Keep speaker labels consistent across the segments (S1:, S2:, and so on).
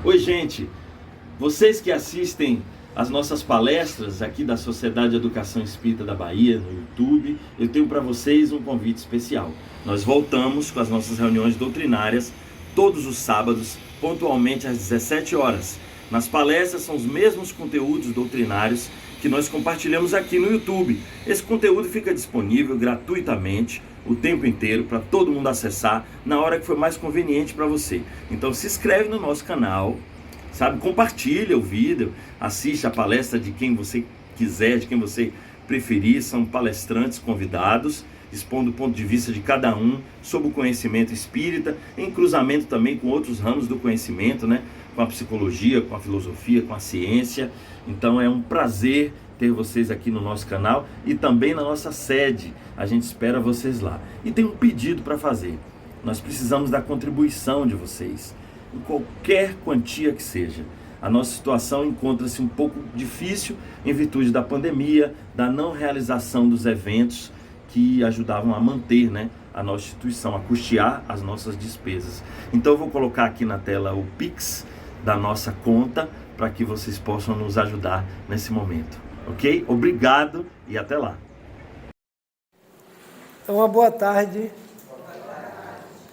S1: Oi, gente! Vocês que assistem as nossas palestras aqui da Sociedade de Educação Espírita da Bahia, no YouTube, eu tenho para vocês um convite especial. Nós voltamos com as nossas reuniões doutrinárias todos os sábados, pontualmente às 17 horas. Nas palestras são os mesmos conteúdos doutrinários que nós compartilhamos aqui no YouTube. Esse conteúdo fica disponível gratuitamente o tempo inteiro para todo mundo acessar na hora que for mais conveniente para você. Então se inscreve no nosso canal, sabe? Compartilha o vídeo, assiste a palestra de quem você quiser, de quem você preferir. São palestrantes convidados, expondo o ponto de vista de cada um sobre o conhecimento espírita, em cruzamento também com outros ramos do conhecimento, né? Com a psicologia, com a filosofia, com a ciência. Então é um prazer ter vocês aqui no nosso canal e também na nossa sede. A gente espera vocês lá. E tem um pedido para fazer. Nós precisamos da contribuição de vocês, em qualquer quantia que seja. A nossa situação encontra-se um pouco difícil em virtude da pandemia, da não realização dos eventos que ajudavam a manter, né, a nossa instituição, a custear as nossas despesas. Então eu vou colocar aqui na tela o Pix da nossa conta para que vocês possam nos ajudar nesse momento, ok? Obrigado e até lá.
S2: Então, uma boa tarde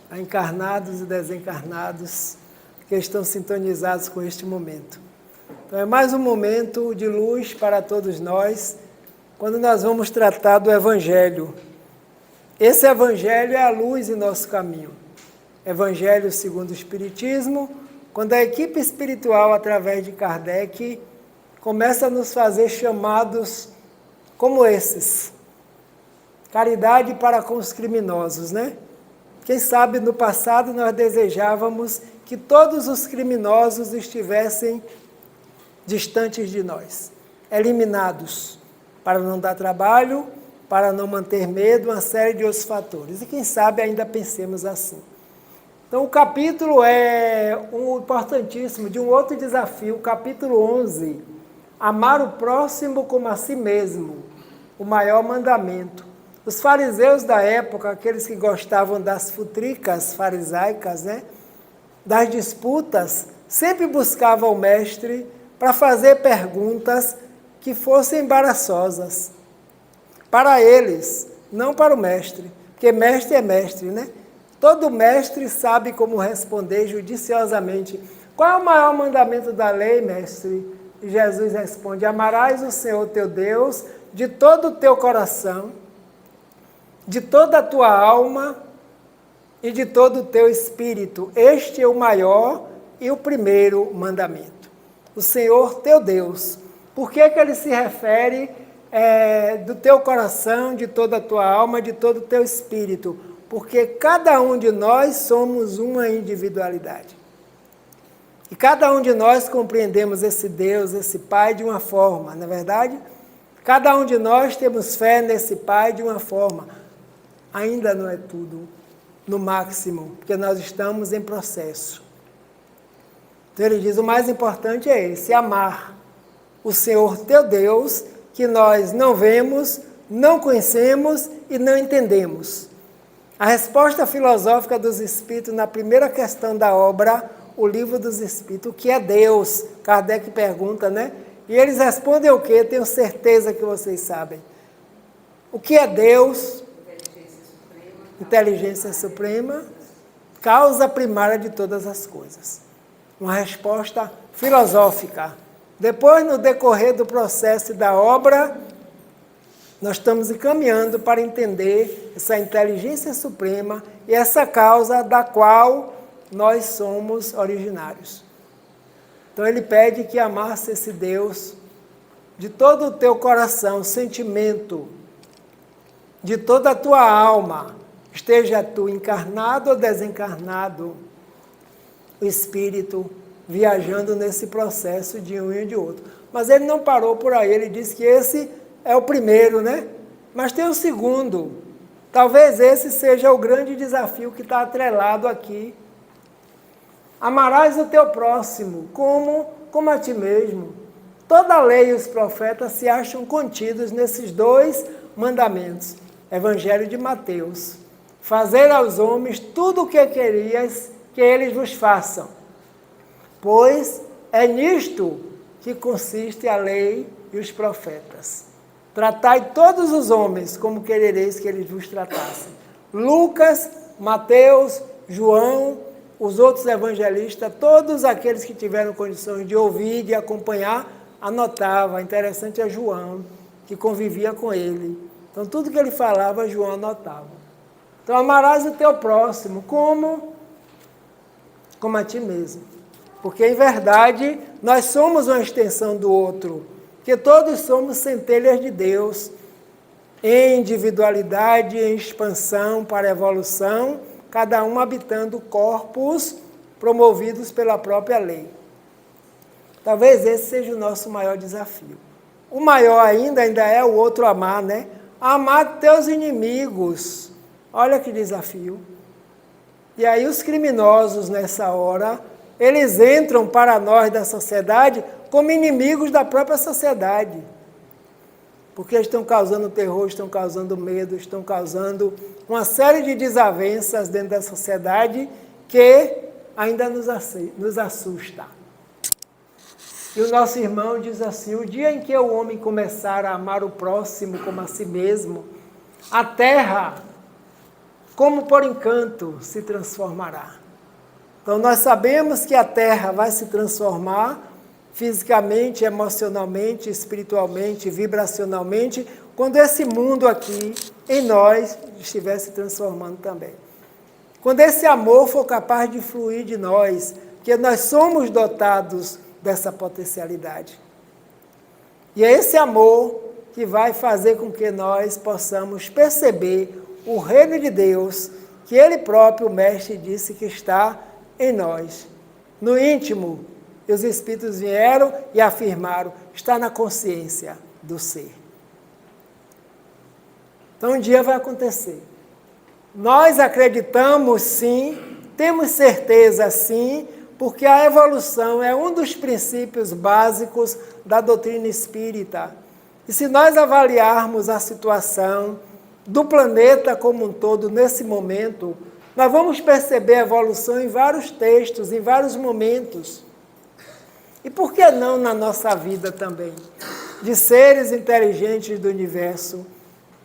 S2: a encarnados e desencarnados que estão sintonizados com este momento. Então, é mais um momento de luz para todos nós, quando nós vamos tratar do Evangelho. Esse Evangelho é a luz em nosso caminho. Evangelho segundo o Espiritismo, quando a equipe espiritual, através de Kardec, começa a nos fazer chamados como esses. Caridade para com os criminosos, né? Quem sabe no passado nós desejávamos que todos os criminosos estivessem distantes de nós, eliminados, para não dar trabalho, para não manter medo, uma série de outros fatores. E quem sabe ainda pensemos assim. Então o capítulo é importantíssimo, de um outro desafio, o capítulo 11, amar o próximo como a si mesmo, o maior mandamento. Os fariseus da época, aqueles que gostavam das futricas farisaicas, né, das disputas, sempre buscavam o mestre para fazer perguntas que fossem embaraçosas. Para eles, não para o mestre, porque mestre é mestre, né? Todo mestre sabe como responder judiciosamente. Qual é o maior mandamento da lei, mestre? E Jesus responde: amarás o Senhor teu Deus de todo o teu coração, de toda a tua alma e de todo o teu espírito. Este é o maior e o primeiro mandamento. O Senhor teu Deus. Por que ele se refere do teu coração, de toda a tua alma, de todo o teu espírito? Porque cada um de nós somos uma individualidade. E cada um de nós compreendemos esse Deus, esse Pai de uma forma, não é verdade? Cada um de nós temos fé nesse Pai de uma forma. Ainda não é tudo, no máximo, porque nós estamos em processo. Então ele diz, o mais importante é esse, amar o Senhor teu Deus, que nós não vemos, não conhecemos e não entendemos. A resposta filosófica dos Espíritos na primeira questão da obra, o Livro dos Espíritos, o que é Deus? Kardec pergunta, né? E eles respondem o quê? Tenho certeza que vocês sabem. O que é Deus? Inteligência suprema, causa primária de todas as coisas. Uma resposta filosófica. Depois, no decorrer do processo e da obra, nós estamos encaminhando para entender essa inteligência suprema e essa causa da qual nós somos originários. Então ele pede que amasse esse Deus de todo o teu coração, sentimento, de toda a tua alma, esteja tu encarnado ou desencarnado, o espírito viajando nesse processo de um e de outro. Mas ele não parou por aí, ele disse que esse é o primeiro, né? Mas tem o segundo. Talvez esse seja o grande desafio que está atrelado aqui. Amarás o teu próximo como a ti mesmo. Toda a lei e os profetas se acham contidos nesses dois mandamentos. Evangelho de Mateus. Fazer aos homens tudo o que querias que eles vos façam. pois é nisto que consiste a lei e os profetas. Tratai todos os homens como querereis que eles vos tratassem. Lucas, Mateus, João, os outros evangelistas, todos aqueles que tiveram condições de ouvir, de acompanhar, anotava. Interessante é João, que convivia com ele. Então, tudo que ele falava, João anotava. Então, amarás o teu próximo como a ti mesmo. Porque, em verdade, nós somos uma extensão do outro. Porque todos somos centelhas de Deus, em individualidade, em expansão para a evolução, cada um habitando corpos promovidos pela própria lei. Talvez esse seja o nosso maior desafio. O maior ainda é o outro amar, né? Amar teus inimigos. Olha que desafio. E aí os criminosos nessa hora, eles entram para nós da sociedade como inimigos da própria sociedade. Porque estão causando terror, estão causando medo, estão causando uma série de desavenças dentro da sociedade que ainda nos assusta. E o nosso irmão diz assim, o dia em que o homem começar a amar o próximo como a si mesmo, a terra, como por encanto, se transformará. Então nós sabemos que a terra vai se transformar fisicamente, emocionalmente, espiritualmente, vibracionalmente, quando esse mundo aqui, em nós, estiver se transformando também. Quando esse amor for capaz de fluir de nós, porque nós somos dotados dessa potencialidade. E é esse amor que vai fazer com que nós possamos perceber o reino de Deus, que Ele próprio, o Mestre, disse que está em nós, no íntimo. E os Espíritos vieram e afirmaram, está na consciência do ser. Então um dia vai acontecer. Nós acreditamos sim, temos certeza sim, porque a evolução é um dos princípios básicos da doutrina espírita. E se nós avaliarmos a situação do planeta como um todo nesse momento, nós vamos perceber a evolução em vários textos, em vários momentos. E por que não na nossa vida também? De seres inteligentes do universo,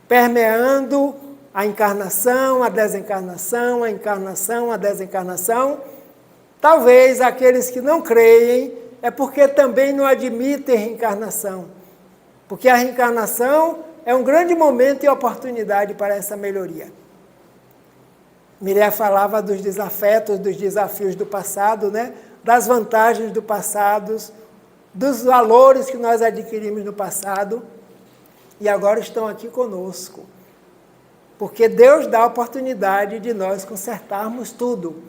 S2: permeando a encarnação, a desencarnação, a encarnação, a desencarnação. Talvez aqueles que não creem é porque também não admitem reencarnação. Porque a reencarnação é um grande momento e oportunidade para essa melhoria. Mireia falava dos desafetos, dos desafios do passado, né? Das vantagens do passado, dos valores que nós adquirimos no passado e agora estão aqui conosco. Porque Deus dá a oportunidade de nós consertarmos tudo.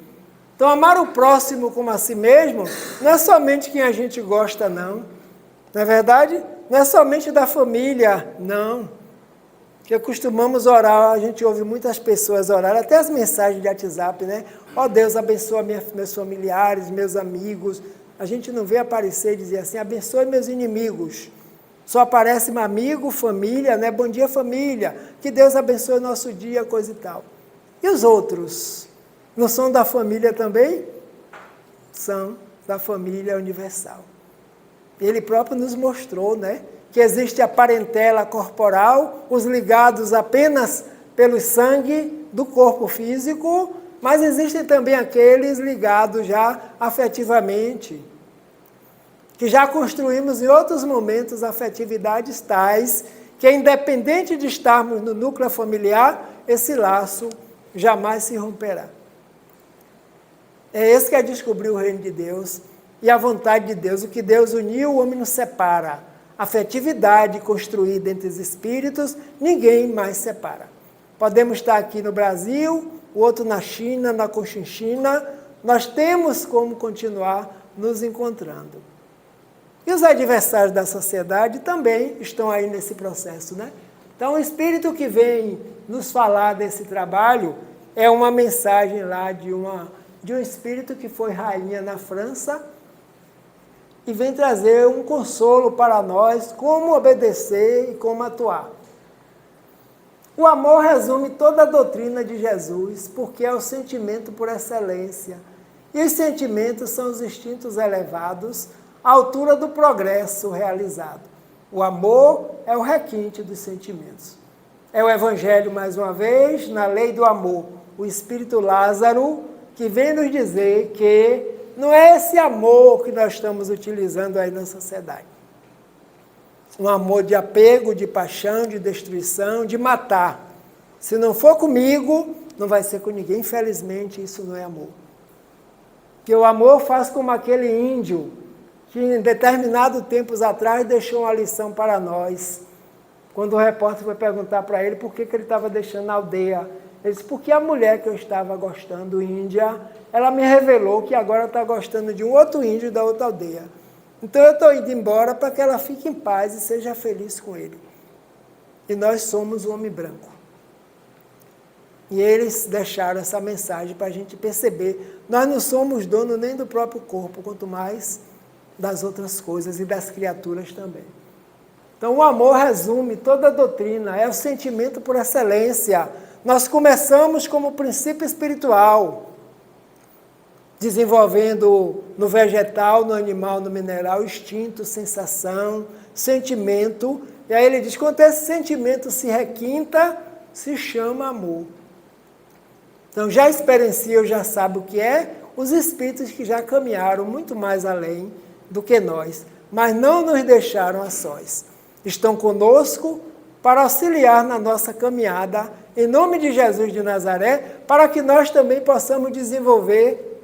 S2: Então, amar o próximo como a si mesmo não é somente quem a gente gosta, não. Não é verdade? Não é somente da família, não. Porque costumamos orar, a gente ouve muitas pessoas orar, até as mensagens de WhatsApp, né? Ó Deus, abençoa meus familiares, meus amigos. A gente não vê aparecer e dizer assim, abençoe meus inimigos. Só aparece meu amigo, família, né? Bom dia, família. Que Deus abençoe o nosso dia, coisa e tal. E os outros? Não são da família também? São da família universal. Ele próprio nos mostrou, né? Que existe a parentela corporal, os ligados apenas pelo sangue do corpo físico, mas existem também aqueles ligados já afetivamente, que já construímos em outros momentos afetividades tais, que independente de estarmos no núcleo familiar, esse laço jamais se romperá. É esse que é descobrir o reino de Deus e a vontade de Deus. O que Deus uniu, o homem não separa. Afetividade construída entre os espíritos, ninguém mais separa. Podemos estar aqui no Brasil, o outro na China, na Cochinchina, nós temos como continuar nos encontrando. E os adversários da sociedade também estão aí nesse processo, né? Então, o espírito que vem nos falar desse trabalho é uma mensagem lá de um espírito que foi rainha na França, e vem trazer um consolo para nós, como obedecer e como atuar. O amor resume toda a doutrina de Jesus, porque é o sentimento por excelência. E os sentimentos são os instintos elevados à altura do progresso realizado. O amor é o requinte dos sentimentos. É o Evangelho, mais uma vez, na lei do amor. O Espírito Lázaro, que vem nos dizer que não é esse amor que nós estamos utilizando aí na sociedade. Um amor de apego, de paixão, de destruição, de matar. Se não for comigo, não vai ser com ninguém. Infelizmente, isso não é amor. Porque o amor faz como aquele índio que em determinado tempos atrás deixou uma lição para nós. Quando o repórter foi perguntar para ele por que ele estava deixando a aldeia, ele disse, porque a mulher que eu estava gostando, índia, ela me revelou que agora está gostando de um outro índio da outra aldeia. Então eu estou indo embora para que ela fique em paz e seja feliz com ele. E nós somos o homem branco. E eles deixaram essa mensagem para a gente perceber. Nós não somos dono nem do próprio corpo, quanto mais das outras coisas e das criaturas também. Então o amor resume toda a doutrina, é o sentimento por excelência. Nós começamos como princípio espiritual, desenvolvendo no vegetal, no animal, no mineral, instinto, sensação, sentimento. E aí ele diz, quando esse sentimento se requinta, se chama amor. Então já experienciam, já sabem o que é, os espíritos que já caminharam muito mais além do que nós, mas não nos deixaram a sós. Estão conosco para auxiliar na nossa caminhada, em nome de Jesus de Nazaré, para que nós também possamos desenvolver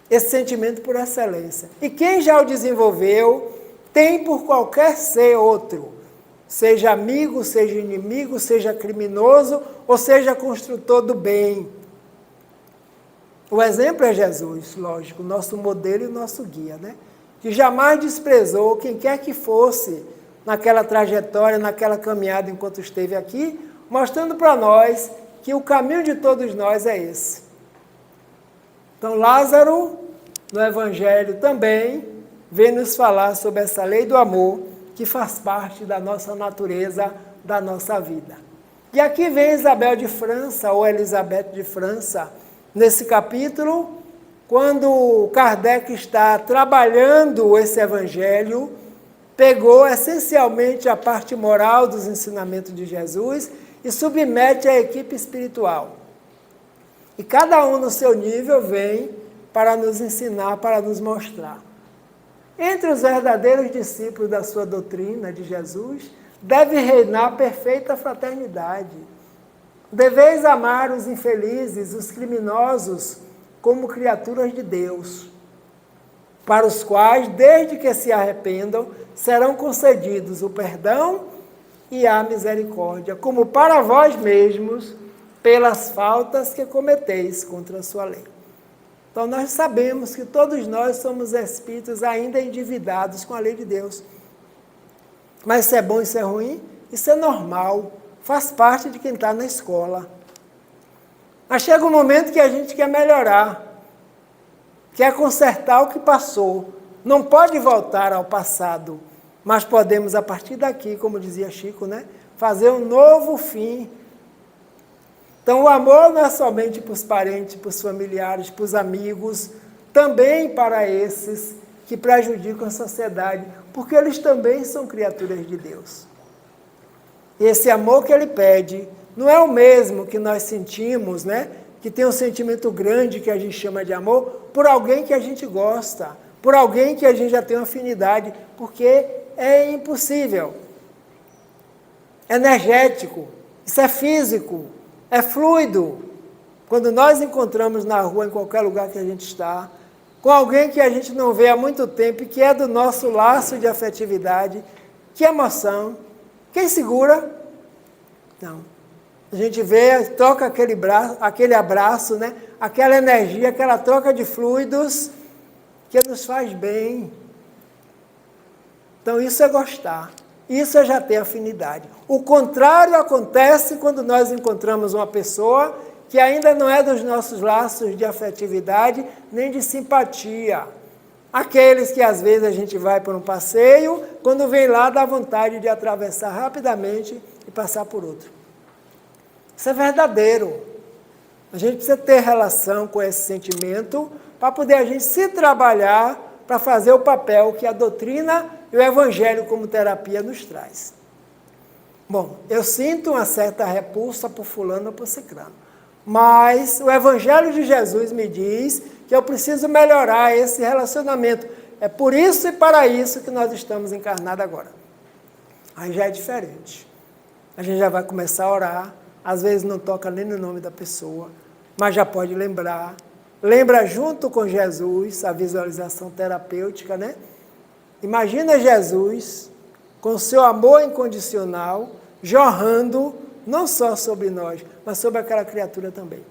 S2: esse sentimento por excelência. E quem já o desenvolveu, tem por qualquer ser outro, seja amigo, seja inimigo, seja criminoso, ou seja construtor do bem. O exemplo é Jesus, lógico, nosso modelo e nosso guia, né? Que jamais desprezou quem quer que fosse naquela trajetória, naquela caminhada enquanto esteve aqui, mostrando para nós que o caminho de todos nós é esse. Então Lázaro, no Evangelho também, vem nos falar sobre essa lei do amor, que faz parte da nossa natureza, da nossa vida. E aqui vem Isabel de França, ou Elizabeth de França, nesse capítulo, quando Kardec está trabalhando esse Evangelho, pegou essencialmente a parte moral dos ensinamentos de Jesus e submete à equipe espiritual. E cada um no seu nível vem para nos ensinar, para nos mostrar. Entre os verdadeiros discípulos da sua doutrina de Jesus, deve reinar perfeita fraternidade. Deveis amar os infelizes, os criminosos, como criaturas de Deus, para os quais, desde que se arrependam, serão concedidos o perdão e a misericórdia, como para vós mesmos, pelas faltas que cometeis contra a sua lei. Então nós sabemos que todos nós somos espíritos ainda endividados com a lei de Deus. Mas isso é bom, isso é ruim? Isso é normal, faz parte de quem está na escola. Mas chega um momento que a gente quer melhorar, quer consertar o que passou. Não pode voltar ao passado, mas podemos, a partir daqui, como dizia Chico, né, fazer um novo fim. Então, o amor não é somente para os parentes, para os familiares, para os amigos, também para esses que prejudicam a sociedade, porque eles também são criaturas de Deus. E esse amor que ele pede não é o mesmo que nós sentimos, né? Que tem um sentimento grande que a gente chama de amor, por alguém que a gente gosta, por alguém que a gente já tem uma afinidade, porque é impossível. É energético, isso é físico, é fluido. Quando nós encontramos na rua, em qualquer lugar que a gente está, com alguém que a gente não vê há muito tempo e que é do nosso laço de afetividade, que emoção. Quem segura? Não. A gente vê, troca aquele abraço, né? Aquela energia, aquela troca de fluidos que nos faz bem. Então isso é gostar, isso é já ter afinidade. O contrário acontece quando nós encontramos uma pessoa que ainda não é dos nossos laços de afetividade nem de simpatia. Aqueles que às vezes a gente vai por um passeio, quando vem lá dá vontade de atravessar rapidamente e passar por outro. Isso é verdadeiro. A gente precisa ter relação com esse sentimento para poder a gente se trabalhar para fazer o papel que a doutrina e o evangelho como terapia nos traz. Bom, eu sinto uma certa repulsa por fulano ou por ciclano, mas o evangelho de Jesus me diz que eu preciso melhorar esse relacionamento. É por isso e para isso que nós estamos encarnados agora. Aí já é diferente. A gente já vai começar a orar, às vezes não toca nem no nome da pessoa, mas já pode lembrar. Lembra junto com Jesus, a visualização terapêutica, né? Imagina Jesus com seu amor incondicional, jorrando não só sobre nós, mas sobre aquela criatura também.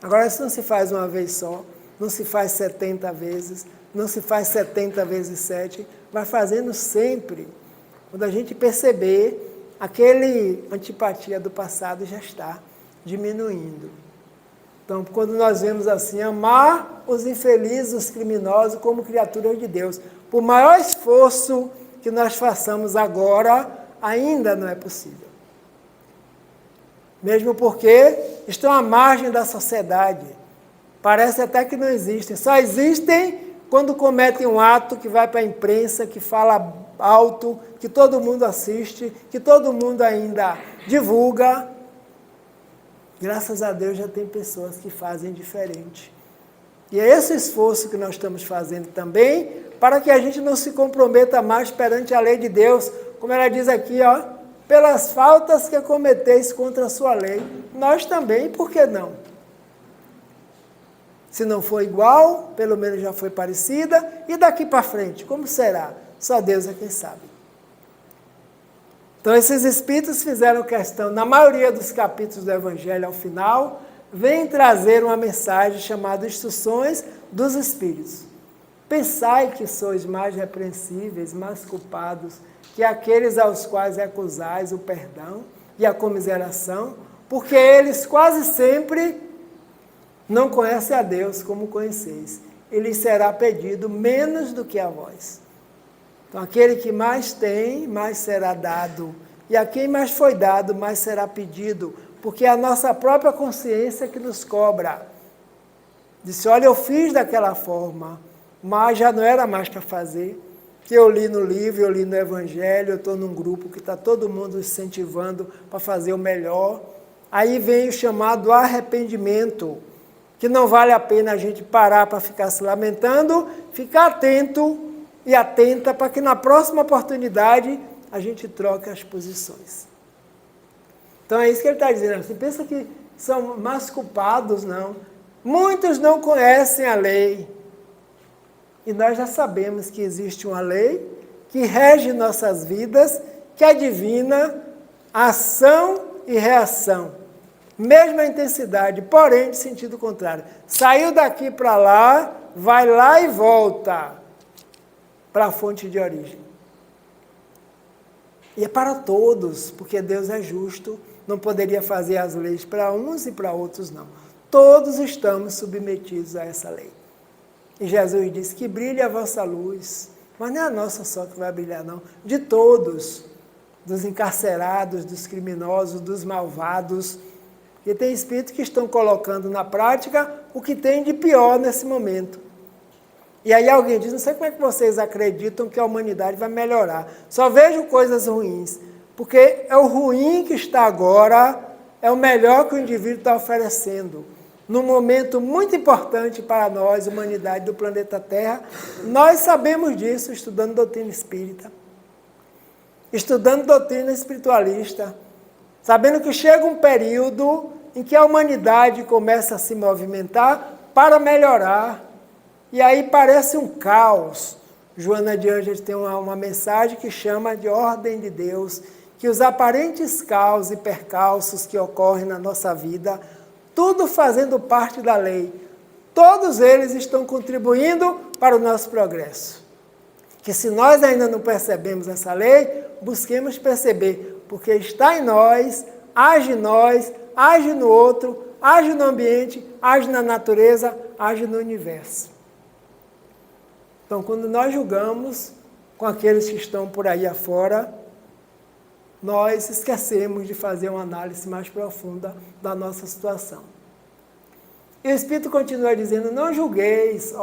S2: Agora, isso não se faz uma vez só, não se faz 70 vezes, não se faz 70 vezes 7, vai fazendo sempre. Quando a gente perceber, aquele antipatia do passado já está diminuindo. Então, quando nós vemos assim, amar os infelizes, os criminosos como criaturas de Deus, por maior esforço que nós façamos agora, ainda não é possível. Mesmo porque estão à margem da sociedade. Parece até que não existem. Só existem quando cometem um ato que vai para a imprensa, que fala alto, que todo mundo assiste, que todo mundo ainda divulga. Graças a Deus já tem pessoas que fazem diferente. E é esse esforço que nós estamos fazendo também, para que a gente não se comprometa mais perante a lei de Deus, como ela diz aqui, ó, pelas faltas que cometeis contra a sua lei. Nós também, por que não? Se não for igual, pelo menos já foi parecida, e daqui para frente, como será? Só Deus é quem sabe. Então, esses espíritos fizeram questão, na maioria dos capítulos do Evangelho, ao final, vem trazer uma mensagem chamada Instruções dos Espíritos. Pensai que sois mais repreensíveis, mais culpados, que aqueles aos quais recusais o perdão e a comiseração, porque eles quase sempre não conhecem a Deus como conheceis. E lhes será pedido menos do que a vós. Então, aquele que mais tem, mais será dado. E a quem mais foi dado, mais será pedido. Porque é a nossa própria consciência que nos cobra. Disse, olha, eu fiz daquela forma, mas já não era mais para fazer. Que eu li no livro, eu li no Evangelho, eu estou num grupo que está todo mundo incentivando para fazer o melhor. Aí vem o chamado arrependimento, que não vale a pena a gente parar para ficar se lamentando, ficar atento e atenta para que na próxima oportunidade a gente troque as posições. Então é isso que ele está dizendo. Você pensa que são mais culpados? Não. Muitos não conhecem a lei. E nós já sabemos que existe uma lei que rege nossas vidas, que é divina, ação e reação. Mesma intensidade, porém de sentido contrário. Saiu daqui para lá, vai lá e volta para a fonte de origem. E é para todos, porque Deus é justo, não poderia fazer as leis para uns e para outros, não. Todos estamos submetidos a essa lei. E Jesus disse que brilhe a vossa luz, mas não é a nossa só que vai brilhar, não. De todos, dos encarcerados, dos criminosos, dos malvados, porque tem espíritos que estão colocando na prática o que tem de pior nesse momento. E aí alguém diz, não sei como é que vocês acreditam que a humanidade vai melhorar. Só vejo coisas ruins, porque é o ruim que está agora, é o melhor que o indivíduo está oferecendo. Num momento muito importante para nós, humanidade do planeta Terra, nós sabemos disso estudando doutrina espírita, estudando doutrina espiritualista, sabendo que chega um período em que a humanidade começa a se movimentar para melhorar. E aí parece um caos. Joana de Ângeles tem uma mensagem que chama de ordem de Deus, que os aparentes caos e percalços que ocorrem na nossa vida, tudo fazendo parte da lei, todos eles estão contribuindo para o nosso progresso. Que se nós ainda não percebemos essa lei, busquemos perceber, porque está em nós, age no outro, age no ambiente, age na natureza, age no universo. Então, quando nós julgamos com aqueles que estão por aí afora, nós esquecemos de fazer uma análise mais profunda da nossa situação. E o Espírito continua dizendo, não julgueis,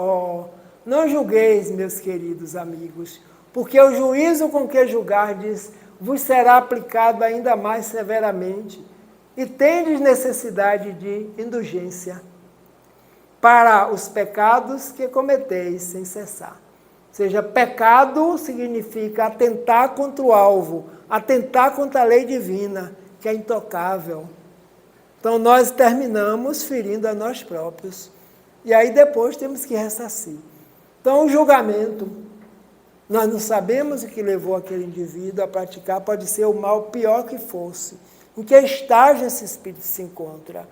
S2: não julgueis, meus queridos amigos, porque o juízo com que julgardes vos será aplicado ainda mais severamente, e tendes necessidade de indulgência para os pecados que cometeis sem cessar. Ou seja, pecado significa atentar contra o alvo, atentar contra a lei divina, que é intocável. Então nós terminamos ferindo a nós próprios. E aí depois temos que ressarcir. Então o julgamento, nós não sabemos o que levou aquele indivíduo a praticar, pode ser o mal pior que fosse. Em que estágio esse espírito se encontra?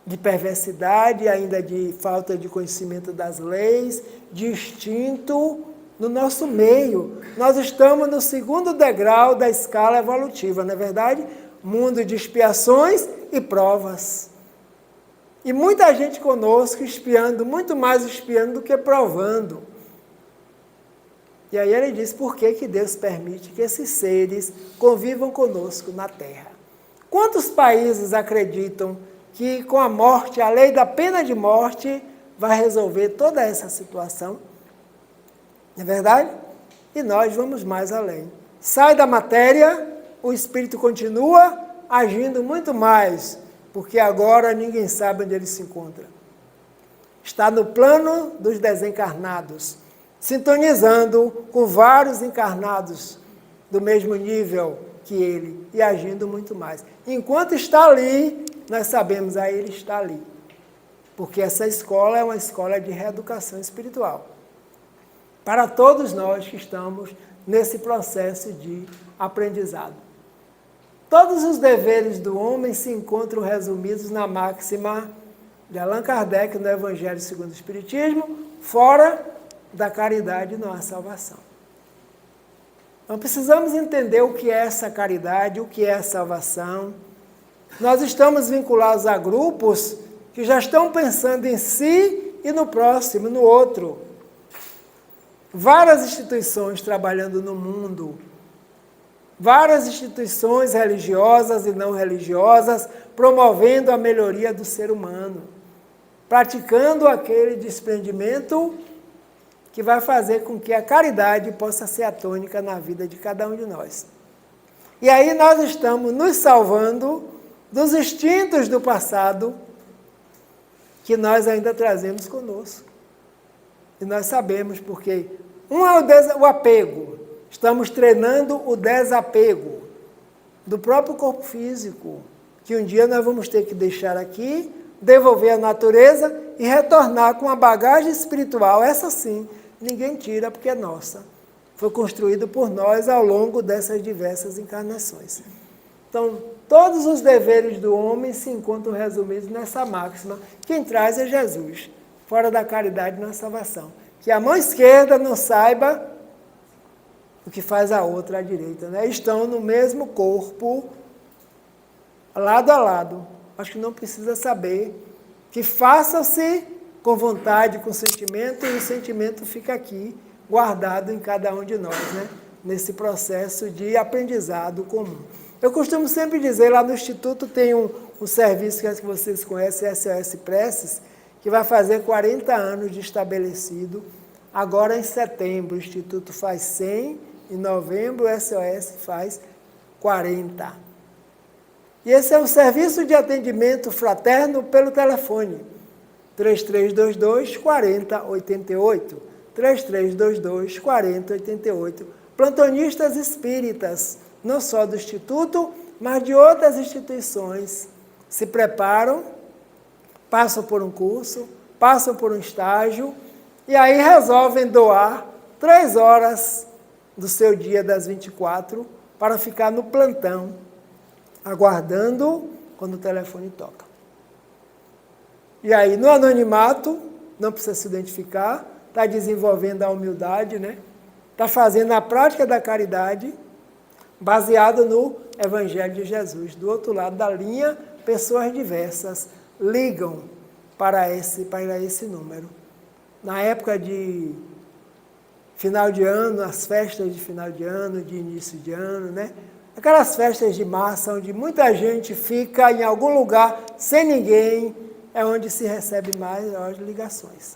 S2: De perversidade, ainda de falta de conhecimento das leis, de instinto no nosso meio. Nós estamos no segundo degrau da escala evolutiva, não é verdade? Mundo de expiações e provas. E muita gente conosco espiando, muito mais espiando do que provando. E aí ele diz, por que Deus permite que esses seres convivam conosco na Terra? Quantos países acreditam que com a morte, a lei da pena de morte, vai resolver toda essa situação? Não é verdade? E nós vamos mais além. Sai da matéria, o espírito continua agindo muito mais, porque agora ninguém sabe onde ele se encontra. Está no plano dos desencarnados, sintonizando com vários encarnados do mesmo nível que ele e agindo muito mais. Enquanto está ali, nós sabemos, aí ele está ali. Porque essa escola é uma escola de reeducação espiritual. Para todos nós que estamos nesse processo de aprendizado. Todos os deveres do homem se encontram resumidos na máxima de Allan Kardec no Evangelho segundo o Espiritismo, fora da caridade não há salvação. Então precisamos entender o que é essa caridade, o que é a salvação. Nós estamos vinculados a grupos que já estão pensando em si e no próximo, no outro. Várias instituições trabalhando no mundo, várias instituições religiosas e não religiosas promovendo a melhoria do ser humano, praticando aquele desprendimento que vai fazer com que a caridade possa ser a tônica na vida de cada um de nós. E aí nós estamos nos salvando dos instintos do passado que nós ainda trazemos conosco. E nós sabemos porque um é o apego. Estamos treinando o desapego do próprio corpo físico, que um dia nós vamos ter que deixar aqui, devolver à natureza e retornar com a bagagem espiritual. Essa sim, ninguém tira porque é nossa. Foi construído por nós ao longo dessas diversas encarnações. Então, todos os deveres do homem se encontram resumidos nessa máxima. Quem traz é Jesus. Fora da caridade não há salvação. Que a mão esquerda não saiba o que faz a outra à direita, né? Estão no mesmo corpo, lado a lado. Acho que não precisa saber. Que faça-se com vontade, com sentimento, e o sentimento fica aqui, guardado em cada um de nós, né? Nesse processo de aprendizado comum. Eu costumo sempre dizer, lá no Instituto tem um serviço que vocês conhecem, SOS Preces, que vai fazer 40 anos de estabelecido. Agora, em setembro, o Instituto faz 100, em novembro, o SOS faz 40. E esse é um serviço de atendimento fraterno pelo telefone, 3322-4088, 3322-4088. Plantonistas espíritas, não só do Instituto, mas de outras instituições, se preparam, passam por um curso, passam por um estágio, e aí resolvem doar 3 horas do seu dia das 24 para ficar no plantão, aguardando quando o telefone toca. E aí, no anonimato, não precisa se identificar, está desenvolvendo a humildade, né? Está fazendo a prática da caridade, baseado no Evangelho de Jesus. Do outro lado da linha, pessoas diversas ligam para esse número. Na época de final de ano, as festas de final de ano, de início de ano, né? Aquelas festas de massa, onde muita gente fica em algum lugar sem ninguém, é onde se recebe maiores ligações.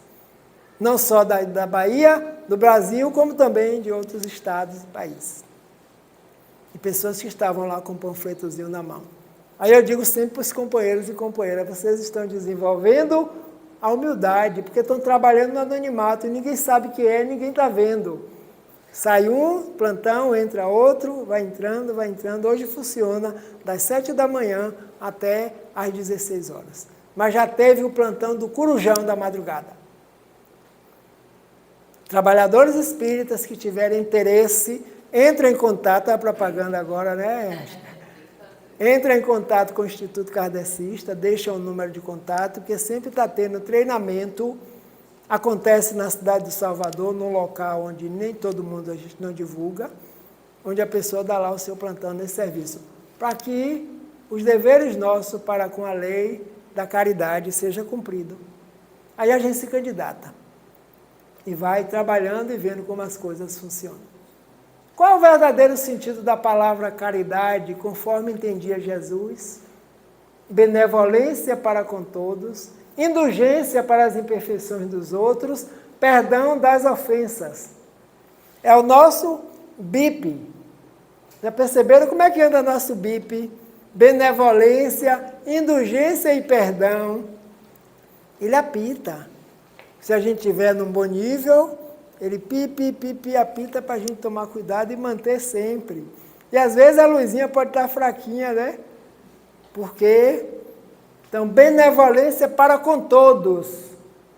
S2: Não só da Bahia, do Brasil, como também de outros estados e países. E pessoas que estavam lá com um panfletozinho na mão. Aí eu digo sempre para os companheiros e companheiras, vocês estão desenvolvendo a humildade, porque estão trabalhando no anonimato e ninguém sabe o que é, ninguém está vendo. Sai um plantão, entra outro, vai entrando. Hoje funciona das 7 da manhã até às 16 horas. Mas já teve o plantão do Corujão da madrugada. Trabalhadores espíritas que tiverem interesse, entrem em contato, a propaganda agora, né? Entra em contato com o Instituto Kardecista, deixa o número de contato, porque sempre está tendo treinamento. Acontece na cidade de Salvador, num local onde nem todo mundo a gente não divulga, onde a pessoa dá lá o seu plantão nesse serviço, para que os deveres nossos para com a lei da caridade sejam cumpridos. Aí a gente se candidata e vai trabalhando e vendo como as coisas funcionam. Qual é o verdadeiro sentido da palavra caridade, conforme entendia Jesus? Benevolência para com todos, indulgência para as imperfeições dos outros, perdão das ofensas. É o nosso BIP. Já perceberam como é que anda nosso BIP? Benevolência, indulgência e perdão. Ele apita. Se a gente estiver num bom nível, ele pipi, apita para a gente tomar cuidado e manter sempre. E às vezes a luzinha pode estar fraquinha, né? Porque, então, benevolência para com todos.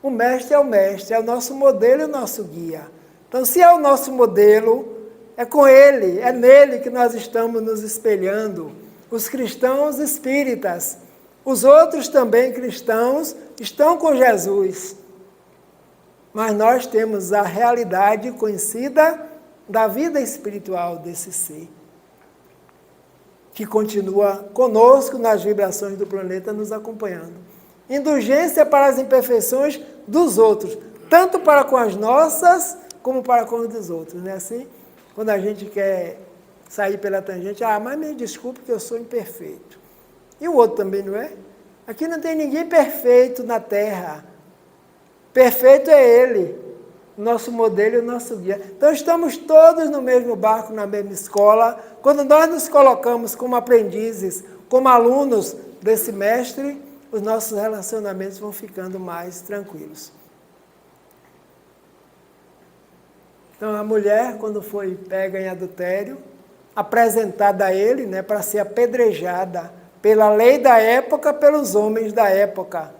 S2: O mestre é o mestre, é o nosso modelo e o nosso guia. Então, se é o nosso modelo, é com ele, é nele que nós estamos nos espelhando. Os cristãos espíritas, os outros também cristãos, estão com Jesus. Mas nós temos a realidade conhecida da vida espiritual desse ser, que continua conosco nas vibrações do planeta, nos acompanhando. Indulgência para as imperfeições dos outros, tanto para com as nossas, como para com os dos outros. Não é assim? Quando a gente quer sair pela tangente, mas me desculpe que eu sou imperfeito. E o outro também, não é? Aqui não tem ninguém perfeito na Terra. Perfeito é Ele, nosso modelo e o nosso guia. Então, estamos todos no mesmo barco, na mesma escola. Quando nós nos colocamos como aprendizes, como alunos desse mestre, os nossos relacionamentos vão ficando mais tranquilos. Então, a mulher, quando foi pega em adultério, apresentada a ele, né, para ser apedrejada pela lei da época, pelos homens da época,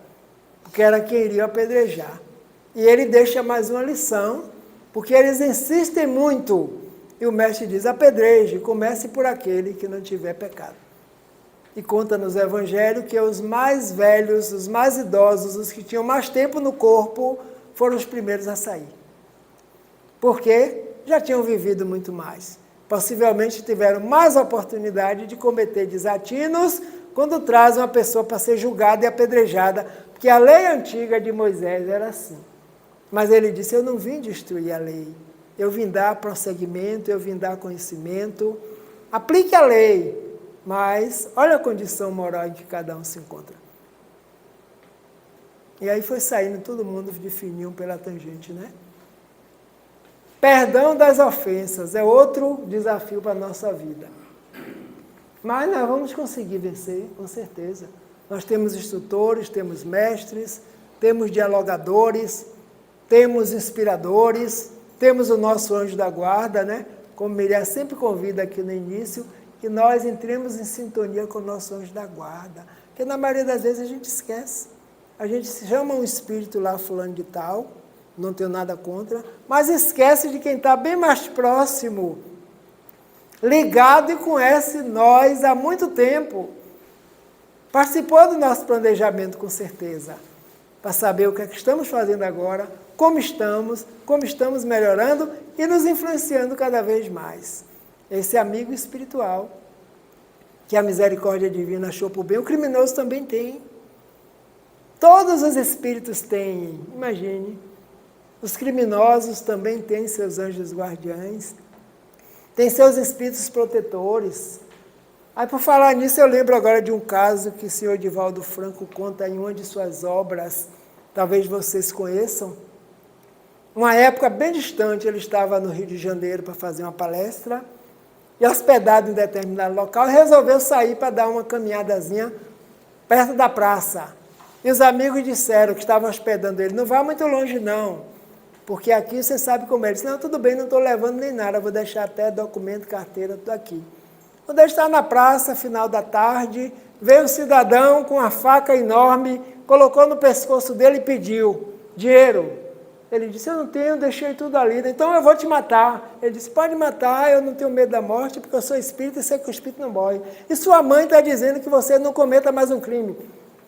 S2: porque era quem iria apedrejar. E ele deixa mais uma lição, porque eles insistem muito. E o mestre diz, apedreje, comece por aquele que não tiver pecado. E conta nos evangelhos que os mais velhos, os mais idosos, os que tinham mais tempo no corpo, foram os primeiros a sair. Porque já tinham vivido muito mais. Possivelmente tiveram mais oportunidade de cometer desatinos quando traz uma pessoa para ser julgada e apedrejada, porque a lei antiga de Moisés era assim. Mas ele disse, eu não vim destruir a lei, eu vim dar prosseguimento, eu vim dar conhecimento, aplique a lei, mas olha a condição moral em que cada um se encontra. E aí foi saindo todo mundo de fininho pela tangente, né? Perdão das ofensas é outro desafio para a nossa vida. Mas nós vamos conseguir vencer, com certeza. Nós temos instrutores, temos mestres, temos dialogadores, temos inspiradores, temos o nosso anjo da guarda, né? Como Miriam sempre convida aqui no início, que nós entremos em sintonia com o nosso anjo da guarda. Porque na maioria das vezes a gente esquece. A gente chama um espírito lá, fulano de tal, não tenho nada contra, mas esquece de quem está bem mais próximo, ligado e conhece nós há muito tempo. Participou do nosso planejamento, com certeza, para saber o que é que estamos fazendo agora, como estamos melhorando e nos influenciando cada vez mais. Esse amigo espiritual, que a misericórdia divina achou por bem, o criminoso também tem. Todos os espíritos têm, imagine. Os criminosos também têm seus anjos guardiães, têm seus espíritos protetores. Aí, por falar nisso, eu lembro agora de um caso que o senhor Divaldo Franco conta em uma de suas obras, talvez vocês conheçam. Uma época bem distante, ele estava no Rio de Janeiro para fazer uma palestra, e hospedado em determinado local, resolveu sair para dar uma caminhadazinha perto da praça. E os amigos disseram que estavam hospedando ele, não vá muito longe não, porque aqui você sabe como é. Ele disse, não, tudo bem, não estou levando nem nada, vou deixar até documento, carteira, tudo aqui. Quando ele estava na praça, final da tarde, veio um cidadão com uma faca enorme, colocou no pescoço dele e pediu dinheiro. Ele disse, eu não tenho, deixei tudo ali, então eu vou te matar. Ele disse, pode matar, eu não tenho medo da morte, porque eu sou espírita e sei que o espírito não morre. E sua mãe está dizendo que você não cometa mais um crime.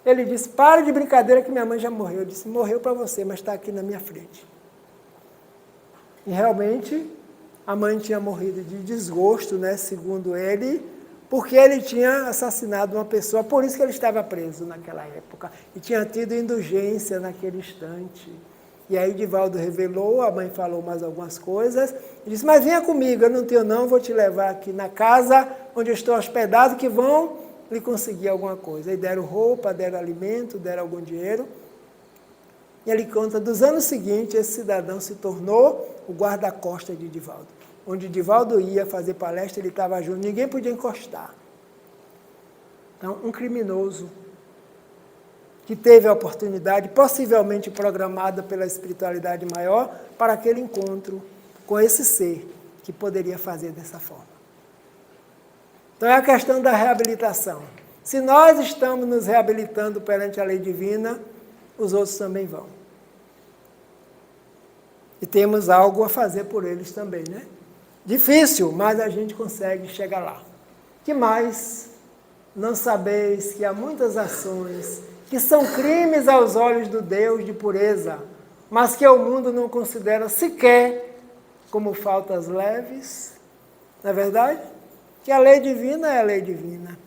S2: Ele disse, pare de brincadeira que minha mãe já morreu. Eu disse, morreu para você, mas está aqui na minha frente. E realmente, a mãe tinha morrido de desgosto, né, segundo ele, porque ele tinha assassinado uma pessoa, por isso que ele estava preso naquela época. E tinha tido indulgência naquele instante. E aí Divaldo revelou, a mãe falou mais algumas coisas, e disse, mas venha comigo, eu não tenho não, vou te levar aqui na casa onde eu estou hospedado, que vão lhe conseguir alguma coisa. E deram roupa, deram alimento, deram algum dinheiro. E ele conta, dos anos seguintes, esse cidadão se tornou o guarda-costas de Divaldo. Onde Divaldo ia fazer palestra, ele estava junto, ninguém podia encostar. Então, um criminoso que teve a oportunidade, possivelmente programada pela espiritualidade maior, para aquele encontro com esse ser que poderia fazer dessa forma. Então é a questão da reabilitação. Se nós estamos nos reabilitando perante a lei divina, os outros também vão. E temos algo a fazer por eles também, né? Difícil, mas a gente consegue chegar lá. Que mais? Não sabeis que há muitas ações que são crimes aos olhos do Deus de pureza, mas que o mundo não considera sequer como faltas leves? Não é verdade? Que a lei divina é a lei divina.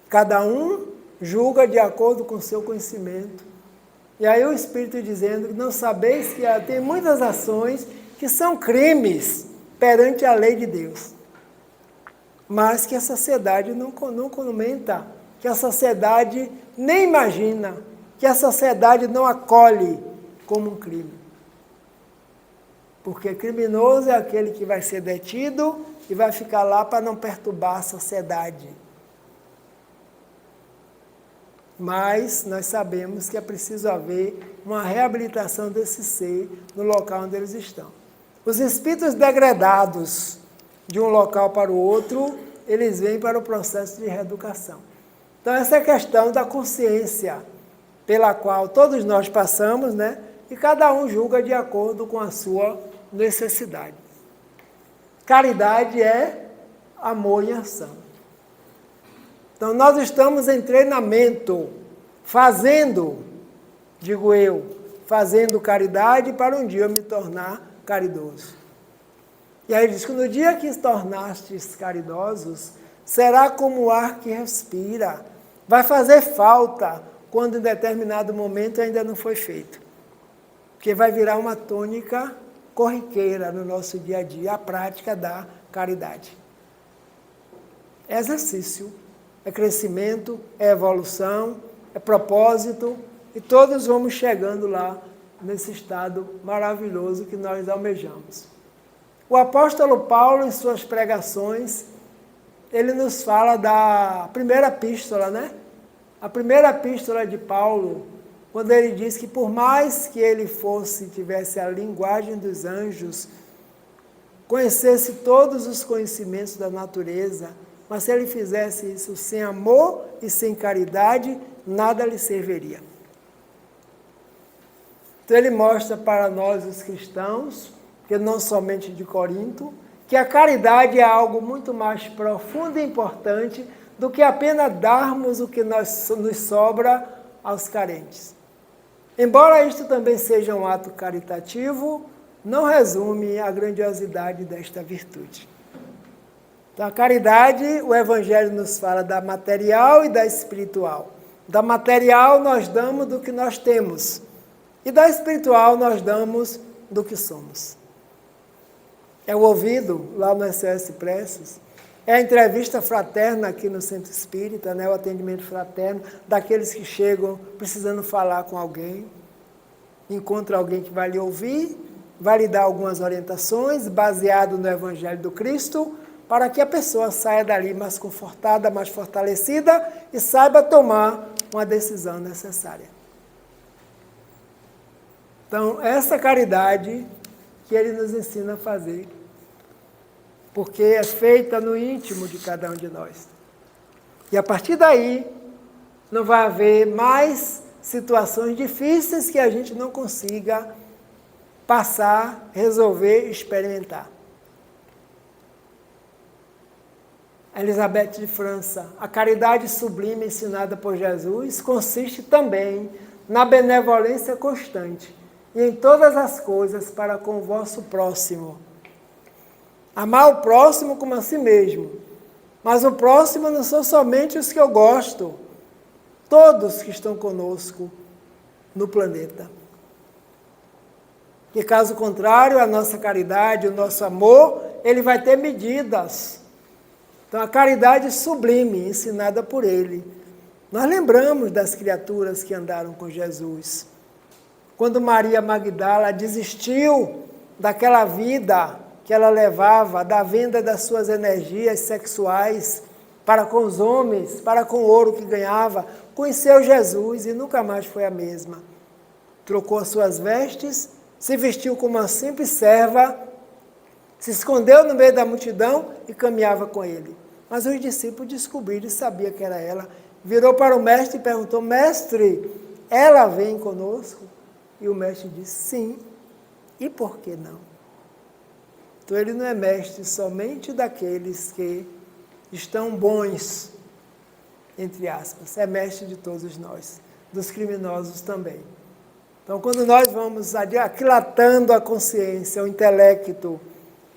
S2: Cada um julga de acordo com o seu conhecimento. E aí o Espírito dizendo que não sabeis que tem muitas ações que são crimes perante a lei de Deus, mas que a sociedade não comenta, que a sociedade nem imagina, que a sociedade não acolhe como um crime. Porque criminoso é aquele que vai ser detido e vai ficar lá para não perturbar a sociedade. Mas nós sabemos que é preciso haver uma reabilitação desse ser no local onde eles estão. Os espíritos degradados de um local para o outro, eles vêm para o processo de reeducação. Então, essa é a questão da consciência pela qual todos nós passamos, né? E cada um julga de acordo com a sua necessidade. Caridade é amor em ação. Então, nós estamos em treinamento, fazendo, digo eu, fazendo caridade para um dia eu me tornar caridoso. E aí diz que no dia que tornastes caridosos, será como o ar que respira. Vai fazer falta quando em determinado momento ainda não foi feito. Porque vai virar uma tônica corriqueira no nosso dia a dia, a prática da caridade. É exercício, é crescimento, é evolução, é propósito, e todos vamos chegando lá nesse estado maravilhoso que nós almejamos. O apóstolo Paulo, em suas pregações, ele nos fala da primeira epístola, né? A primeira epístola de Paulo, quando ele diz que por mais que ele tivesse a linguagem dos anjos, conhecesse todos os conhecimentos da natureza, mas se ele fizesse isso sem amor e sem caridade, nada lhe serviria. Então ele mostra para nós os cristãos, que não somente de Corinto, que a caridade é algo muito mais profundo e importante do que apenas darmos o que nos sobra aos carentes. Embora isto também seja um ato caritativo, não resume a grandiosidade desta virtude. Então, a caridade, o Evangelho nos fala da material e da espiritual. Da material nós damos do que nós temos, e da espiritual nós damos do que somos. É o ouvido, lá no SOS Preces, É a entrevista fraterna aqui no Centro Espírita, né? O atendimento fraterno, daqueles que chegam precisando falar com alguém. Encontra alguém que vai lhe ouvir, vai lhe dar algumas orientações, baseado no Evangelho do Cristo, para que a pessoa saia dali mais confortada, mais fortalecida e saiba tomar uma decisão necessária. Então, essa caridade que ele nos ensina a fazer, porque é feita no íntimo de cada um de nós. E a partir daí, não vai haver mais situações difíceis que a gente não consiga passar, resolver, experimentar. Elizabeth de França, a caridade sublime ensinada por Jesus consiste também na benevolência constante e em todas as coisas para com o vosso próximo. Amar o próximo como a si mesmo. Mas o próximo não são somente os que eu gosto, todos que estão conosco no planeta. E caso contrário, a nossa caridade, o nosso amor, ele vai ter medidas. Então, a caridade sublime, ensinada por ele. Nós lembramos das criaturas que andaram com Jesus. Quando Maria Magdala desistiu daquela vida que ela levava, da venda das suas energias sexuais para com os homens, para com o ouro que ganhava, conheceu Jesus e nunca mais foi a mesma. Trocou as suas vestes, se vestiu como uma simples serva, se escondeu no meio da multidão e caminhava com ele. Mas os discípulos descobriram e sabiam que era ela. Virou para o mestre e perguntou: mestre, ela vem conosco? E o mestre disse: sim. E por que não? Então ele não é mestre somente daqueles que estão bons, entre aspas. É mestre de todos nós, dos criminosos também. Então, quando nós vamos aquilatando a consciência, o intelecto,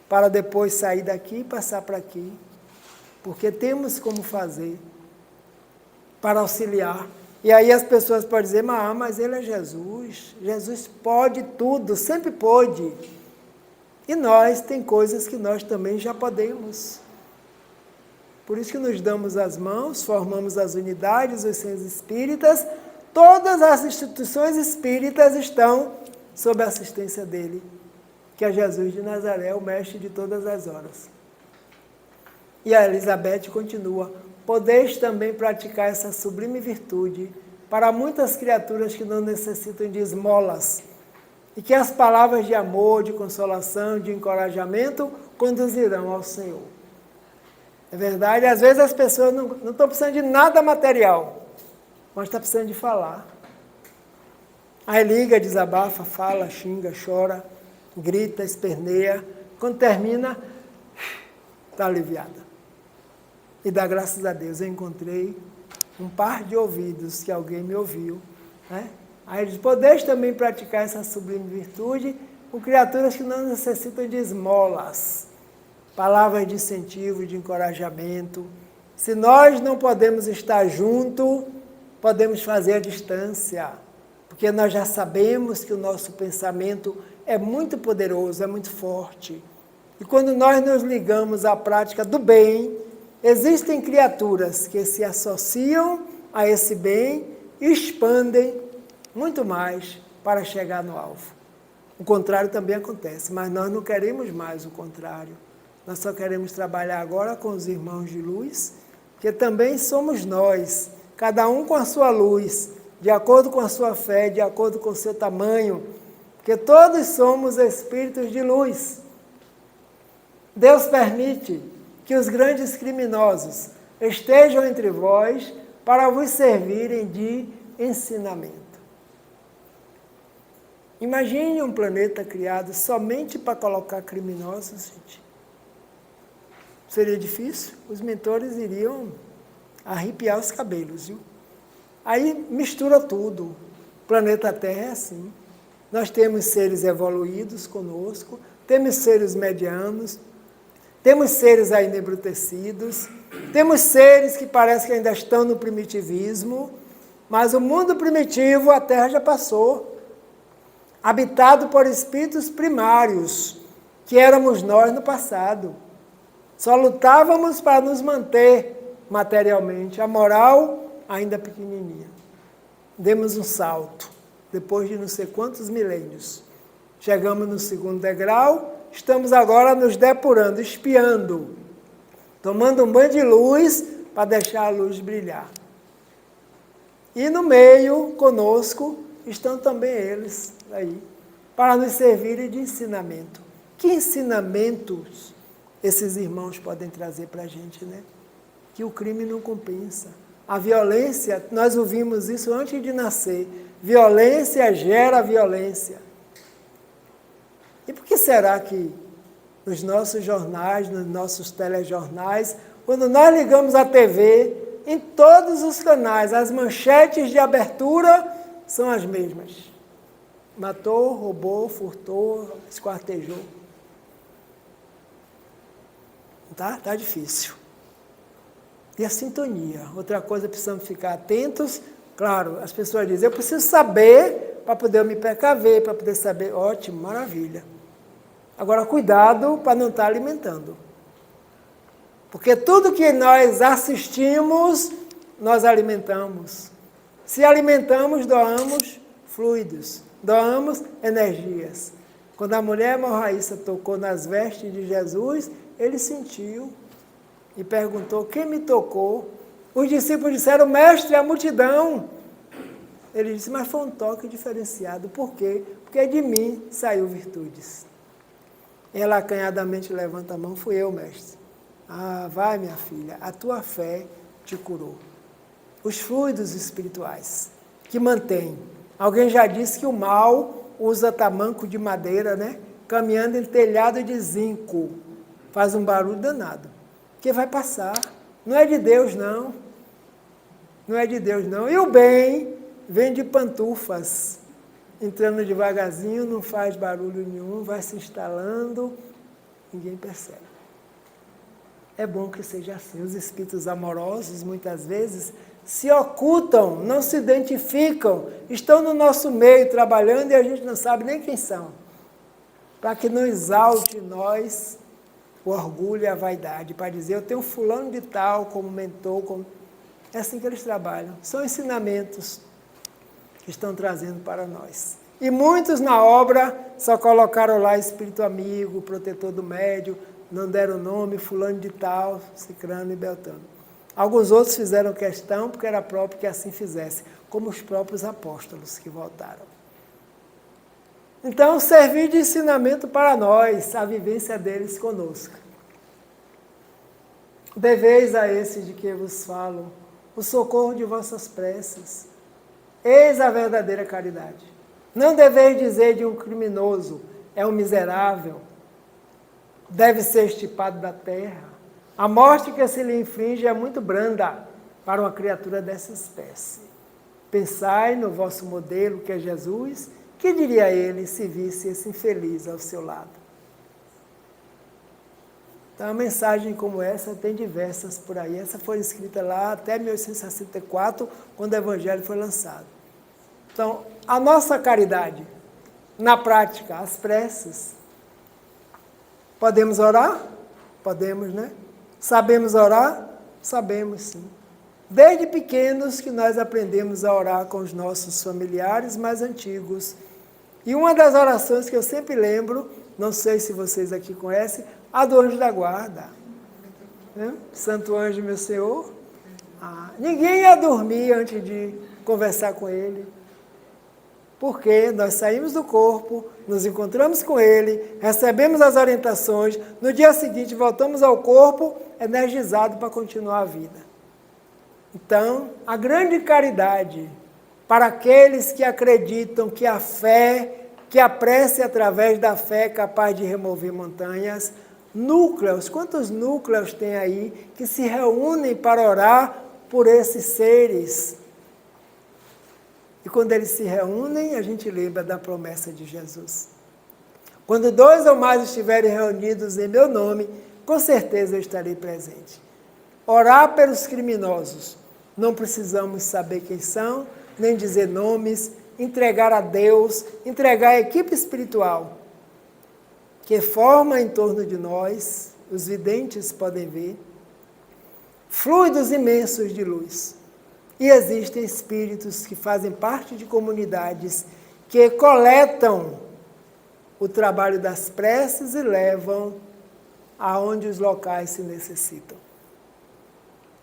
S2: para depois sair daqui e passar para aqui, porque temos como fazer para auxiliar. E aí as pessoas podem dizer: mas ele é Jesus, Jesus pode tudo, sempre pôde. E nós, tem coisas que nós também já podemos. Por isso que nos damos as mãos, formamos as unidades, os centros espíritas, todas as instituições espíritas estão sob a assistência dele, que é Jesus de Nazaré, o mestre de todas as horas. E a Elizabeth continua: podeis também praticar essa sublime virtude para muitas criaturas que não necessitam de esmolas, e que as palavras de amor, de consolação, de encorajamento conduzirão ao Senhor. É verdade, às vezes as pessoas não estão precisando de nada material, mas estão precisando de falar. Aí liga, desabafa, fala, xinga, chora, grita, esperneia. Quando termina, está aliviada. E dá graças a Deus, eu encontrei um par de ouvidos que alguém me ouviu, né? Aí ele diz: podeis também praticar essa sublime virtude com criaturas que não necessitam de esmolas, palavras de incentivo, de encorajamento. Se nós não podemos estar junto, podemos fazer à distância, porque nós já sabemos que o nosso pensamento é muito poderoso, é muito forte. E quando nós nos ligamos à prática do bem, existem criaturas que se associam a esse bem e expandem muito mais para chegar no alvo. O contrário também acontece, mas nós não queremos mais o contrário. Nós só queremos trabalhar agora com os irmãos de luz, que também somos nós, cada um com a sua luz, de acordo com a sua fé, de acordo com o seu tamanho, porque todos somos espíritos de luz. Deus permite que os grandes criminosos estejam entre vós para vos servirem de ensinamento. Imagine um planeta criado somente para colocar criminosos, gente. Seria difícil? Os mentores iriam arrepiar os cabelos, viu? Aí mistura tudo. O planeta Terra é assim. Nós temos seres evoluídos conosco, temos seres medianos, temos seres ainda embrutecidos, temos seres que parece que ainda estão no primitivismo, mas o mundo primitivo, a Terra já passou, habitado por espíritos primários, que éramos nós no passado. Só lutávamos para nos manter materialmente. A moral ainda pequenininha. Demos um salto, depois de não sei quantos milênios. Chegamos no segundo degrau, estamos agora nos depurando, espiando, tomando um banho de luz para deixar a luz brilhar. E no meio, conosco, estão também eles aí, para nos servirem de ensinamento. Que ensinamentos esses irmãos podem trazer para a gente, né? Que o crime não compensa. A violência, nós ouvimos isso antes de nascer. Violência gera violência. E por que será que nos nossos jornais, nos nossos telejornais, quando nós ligamos a TV, em todos os canais, as manchetes de abertura são as mesmas? Matou, roubou, furtou, esquartejou. Tá difícil. E a sintonia. Outra coisa, precisamos ficar atentos. Claro, as pessoas dizem, eu preciso saber para poder me precaver, para poder saber. Ótimo, maravilha. Agora, cuidado para não estar alimentando. Porque tudo que nós assistimos, nós alimentamos. Se alimentamos, doamos fluidos, doamos energias. Quando a mulher hemorraísta tocou nas vestes de Jesus, ele sentiu e perguntou, quem me tocou? Os discípulos disseram, mestre, a multidão. Ele disse, mas foi um toque diferenciado. Por quê? Porque de mim saiu virtudes. Ela acanhadamente levanta a mão, fui eu, mestre. Ah, vai, minha filha, a tua fé te curou. Os fluidos espirituais que mantêm. Alguém já disse que o mal usa tamanco de madeira, né? Caminhando em telhado de zinco. Faz um barulho danado. Que vai passar. Não é de Deus, não. Não é de Deus, não. E o bem vem de pantufas. Entrando devagarzinho, não faz barulho nenhum, vai se instalando, ninguém percebe. É bom que seja assim. Os espíritos amorosos, muitas vezes, se ocultam, não se identificam, estão no nosso meio trabalhando e a gente não sabe nem quem são. Para que não exalte em nós o orgulho e a vaidade, para dizer, eu tenho fulano de tal como mentor, como... É assim que eles trabalham. São ensinamentos que estão trazendo para nós. E muitos na obra só colocaram lá espírito amigo, protetor do médio, não deram nome, fulano de tal, cicrano e beltrano. Alguns outros fizeram questão porque era próprio que assim fizesse, como os próprios apóstolos que voltaram. Então, servir de ensinamento para nós, a vivência deles conosco. Deveis a esses de que vos falo, o socorro de vossas preces. Eis a verdadeira caridade. Não deveis dizer de um criminoso, é um miserável, deve ser estipado da terra. A morte que se lhe inflige é muito branda para uma criatura dessa espécie. Pensai no vosso modelo, que é Jesus, que diria ele se visse esse infeliz ao seu lado? Então, uma mensagem como essa tem diversas por aí. Essa foi escrita lá até 1864, quando o Evangelho foi lançado. Então, a nossa caridade, na prática, as preces. Podemos orar? Podemos, né? Sabemos orar? Sabemos, sim. Desde pequenos que nós aprendemos a orar com os nossos familiares mais antigos. E uma das orações que eu sempre lembro, não sei se vocês aqui conhecem, a do anjo da guarda. Né? Santo anjo, meu Senhor. Ninguém ia dormir antes de conversar com ele. Porque nós saímos do corpo, nos encontramos com ele, recebemos as orientações, no dia seguinte voltamos ao corpo, energizado para continuar a vida. Então, a grande caridade para aqueles que acreditam que a fé, que a prece através da fé é capaz de remover montanhas, núcleos, quantos núcleos tem aí que se reúnem para orar por esses seres? E quando eles se reúnem, a gente lembra da promessa de Jesus. Quando 2 ou mais estiverem reunidos em meu nome, com certeza eu estarei presente. Orar pelos criminosos. Não precisamos saber quem são, nem dizer nomes, entregar a Deus, entregar a equipe espiritual que forma em torno de nós os videntes podem ver, fluidos imensos de luz. E existem espíritos que fazem parte de comunidades que coletam o trabalho das preces e levam aonde os locais se necessitam.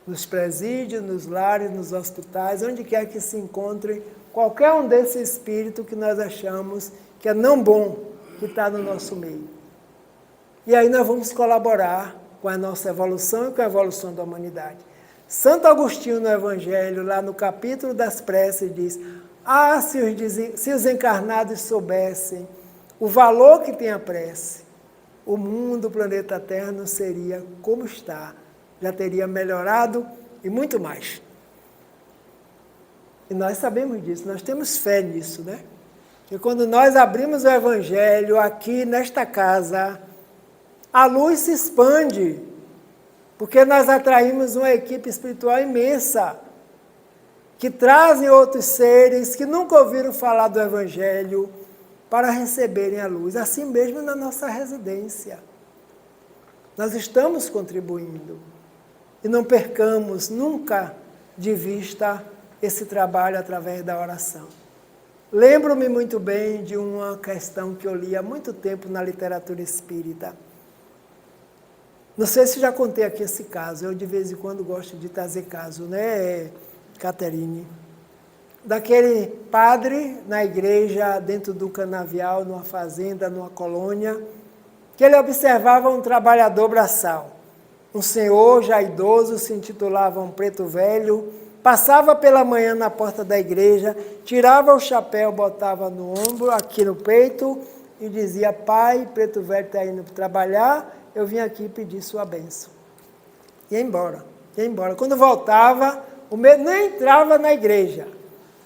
S2: Nos presídios, nos lares, nos hospitais, onde quer que se encontre qualquer um desses espíritos que nós achamos que é não bom, que está no nosso meio. E aí nós vamos colaborar com a nossa evolução e com a evolução da humanidade. Santo Agostinho, no Evangelho, lá no capítulo das preces, diz: se os encarnados soubessem o valor que tem a prece, o mundo, o planeta Terra não seria como está, já teria melhorado e muito mais. E nós sabemos disso, nós temos fé nisso, né? Que quando nós abrimos o Evangelho aqui nesta casa, a luz se expande, porque nós atraímos uma equipe espiritual imensa, que trazem outros seres que nunca ouviram falar do Evangelho para receberem a luz. Assim mesmo na nossa residência. Nós estamos contribuindo. E não percamos nunca de vista esse trabalho através da oração. Lembro-me muito bem de uma questão que eu li há muito tempo na literatura espírita. Não sei se já contei aqui esse caso, eu de vez em quando gosto de trazer caso, né, Caterine? Daquele padre na igreja, dentro do canavial, numa fazenda, numa colônia, que ele observava um trabalhador braçal. Um senhor já idoso, se intitulava um preto velho, passava pela manhã na porta da igreja, tirava o chapéu, botava no ombro, aqui no peito, e dizia: pai, preto velho está indo trabalhar, eu vim aqui pedir sua bênção. Ia embora, ia embora. Quando voltava, o medo nem entrava na igreja.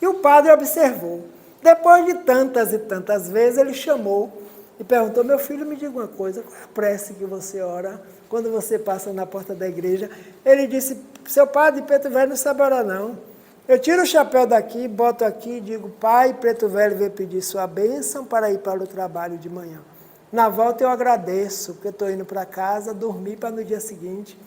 S2: E o padre observou. Depois de tantas e tantas vezes, ele chamou e perguntou: meu filho, me diga uma coisa, qual é a prece que você ora quando você passa na porta da igreja? Ele disse: seu padre, preto velho não sabe orar não. Eu tiro o chapéu daqui, boto aqui e digo: pai, preto velho veio pedir sua bênção para ir para o trabalho de manhã. Na volta eu agradeço, porque estou indo para casa, dormir para no dia seguinte.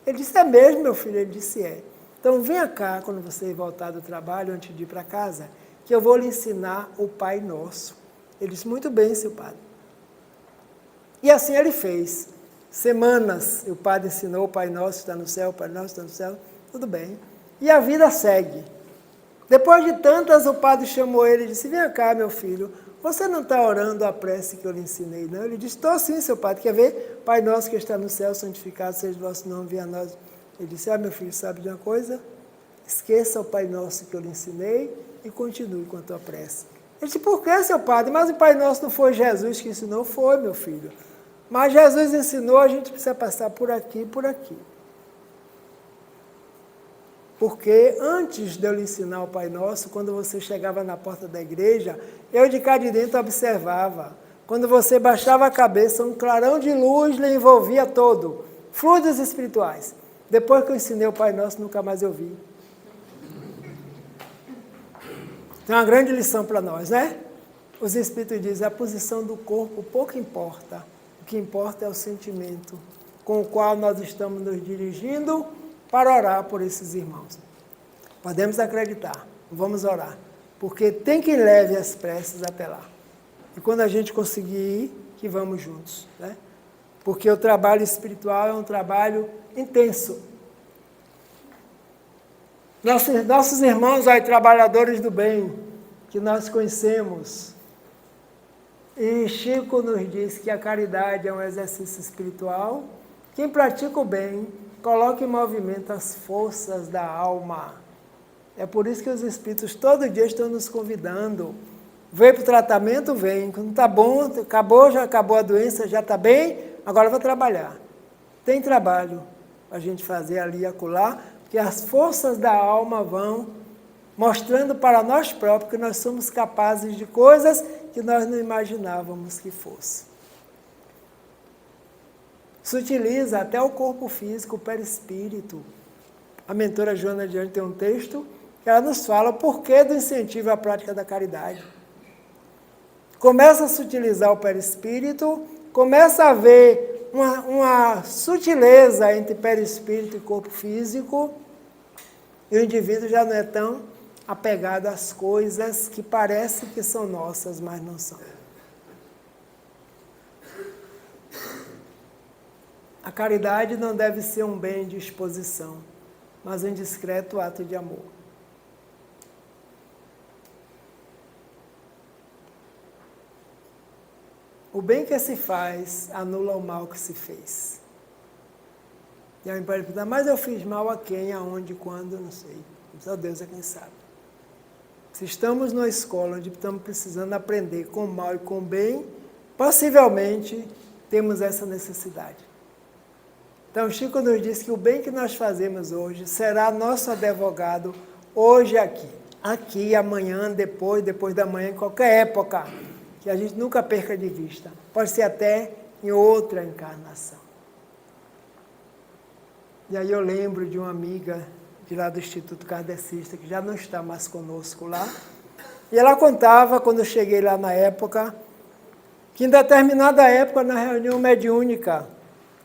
S2: Ele disse: é mesmo, meu filho? Ele disse: é. Então venha cá, quando você voltar do trabalho, antes de ir para casa, que eu vou lhe ensinar o Pai Nosso. Ele disse: muito bem, seu padre. E assim ele fez. Semanas o padre ensinou: o Pai Nosso está no céu, o Pai Nosso está no céu, tudo bem. E a vida segue. Depois de tantas, o padre chamou ele e disse: vem cá, meu filho, você não está orando a prece que eu lhe ensinei, não? Ele disse: estou sim, seu padre. Quer ver? Pai Nosso que está no céu, santificado seja o vosso nome, venha a nós. Ele disse: meu filho, sabe de uma coisa? Esqueça o Pai Nosso que eu lhe ensinei e continue com a tua prece. Ele disse: por que, seu padre? Mas o Pai Nosso não foi Jesus que ensinou? Foi, meu filho. Mas Jesus ensinou, a gente precisa passar por aqui e por aqui. Porque antes de eu lhe ensinar o Pai Nosso, quando você chegava na porta da igreja, eu de cá de dentro observava. Quando você baixava a cabeça, um clarão de luz lhe envolvia todo. Fluidos espirituais. Depois que eu ensinei o Pai Nosso, nunca mais eu vi. Tem uma grande lição para nós, né? Os Espíritos dizem: a posição do corpo pouco importa. O que importa é o sentimento com o qual nós estamos nos dirigindo para orar por esses irmãos. Podemos acreditar, vamos orar, porque tem quem leve as preces até lá. E quando a gente conseguir ir, que vamos juntos, né? Porque o trabalho espiritual é um trabalho intenso. Nossos irmãos aí, trabalhadores do bem, que nós conhecemos, e Chico nos diz que a caridade é um exercício espiritual. Quem pratica o bem, coloca em movimento as forças da alma. É por isso que os Espíritos todo dia estão nos convidando. Vem para o tratamento? Vem. Quando está bom, acabou, já acabou a doença, já está bem, agora vou trabalhar. Tem trabalho para a gente fazer ali e acolá, porque as forças da alma vão mostrando para nós próprios que nós somos capazes de coisas que nós não imaginávamos que fosse. Se utiliza até o corpo físico, o perispírito. A mentora Joana Diante tem um texto que ela nos fala o porquê do incentivo à prática da caridade. Começa a se utilizar o perispírito, começa a ver uma sutileza entre perispírito e corpo físico, e o indivíduo já não é tão apegado às coisas que parecem que são nossas, mas não são. A caridade não deve ser um bem de exposição, mas um discreto ato de amor. O bem que se faz anula o mal que se fez. E aí pode perguntar, mas eu fiz mal a quem, aonde, quando, não sei. Só Deus é quem sabe. Se estamos numa escola onde estamos precisando aprender com o mal e com o bem, possivelmente temos essa necessidade. Então, Chico nos diz que o bem que nós fazemos hoje será nosso advogado hoje aqui. Aqui, amanhã, depois da manhã, em qualquer época, que a gente nunca perca de vista. Pode ser até em outra encarnação. E aí eu lembro de uma amiga de lá do Instituto Kardecista, que já não está mais conosco lá, e ela contava, quando eu cheguei lá na época, que em determinada época, na reunião mediúnica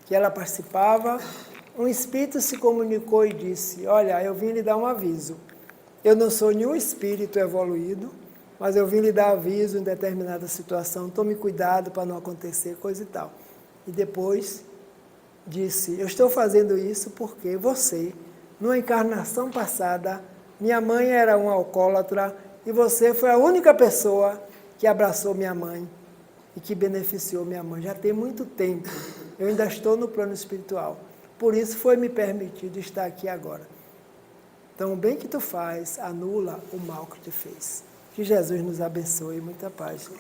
S2: que ela participava, um espírito se comunicou e disse, olha, eu vim lhe dar um aviso. Eu não sou nenhum espírito evoluído, mas eu vim lhe dar aviso em determinada situação, tome cuidado para não acontecer, coisa e tal. E depois disse, eu estou fazendo isso porque você, numa encarnação passada, minha mãe era uma alcoólatra e você foi a única pessoa que abraçou minha mãe e que beneficiou minha mãe. Já tem muito tempo, eu ainda estou no plano espiritual. Por isso foi me permitido estar aqui agora. Então, o bem que tu faz anula o mal que tu fez. Que Jesus nos abençoe. Muita paz.